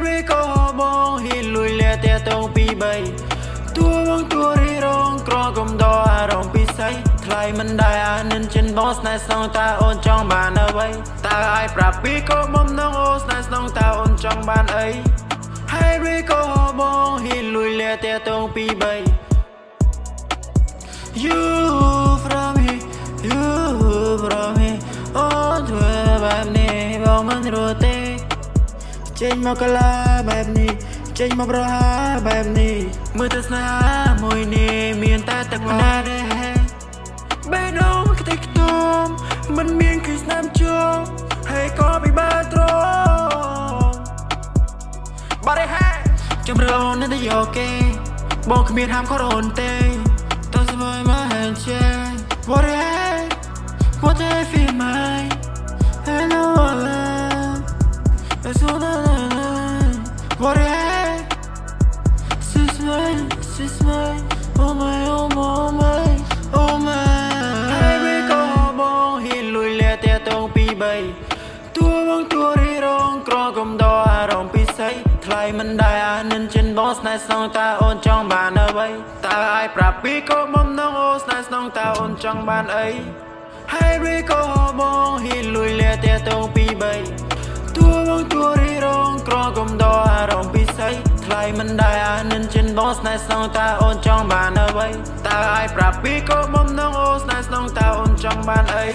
រីក៏បងហ៊ានលួយលាតែតងពី3តួបងតួរីរងក្រកុំដកអារម្មណ៍ពិស័យថ្លៃមិនដែរអានិនចិនបងស្នេហ៍ស្នងតើអូនចង់បានអ្វីតើឲ្យប្រាប់ពីក៏បំណងអូនស្នេហ៍ស្នងតើអូនចង់បានអីហើយរីក៏បងហ៊ានលួយលាតែតងពី3 You from me You from me អូនធ្វើបែបនេះបងមិនรู้ទេចេញមកកលាបែបនេះចេញមកប្រហាបែបនេះមើលទៅស្នេហាមួយនេះមានតែទឹកណាទេបេះដូងខ្ទេចខ្ទាំមិនមានគឺស្នាមជោហើយក៏ពិបាកត្រង់បាត់ហើយជំរឿអូននៅតែយកគេបងគ្មានហាមខត់អូនទេតើស្មើមកហែងជេ What I feel mine I know I love It's all that I love What I Sis mine Oh my oh my oh my oh my ហើយវាក៏បងហ៊ានលួយលាតែតងពី3តួបងតួរីរងក្រកុំដកអារម្មណ៍ពិស័យថ្លៃមិនដែរអានិនចិនបងស្នេហ៍ស្នងតើអូនចង់បានអ្វីតើឲ្យប្រាប់ពីក៏បំណងអូនស្នេហ៍ស្នងតើអូនចង់បានអីហើយរីក៏បងហ៊ានលួយលាតែតងពី3តួបងតួរីរងក្រកុំដកអារម្មណ៍ពិស័យថ្លៃមិនដែរអានិនចិនបងស្នេហ៍ស្នងតើអូនចង់បានអ្វីតើឲ្យប្រាប់ពីក៏បំណងអូនស្នេហ៍ស្នងតើអូនចង់បានអី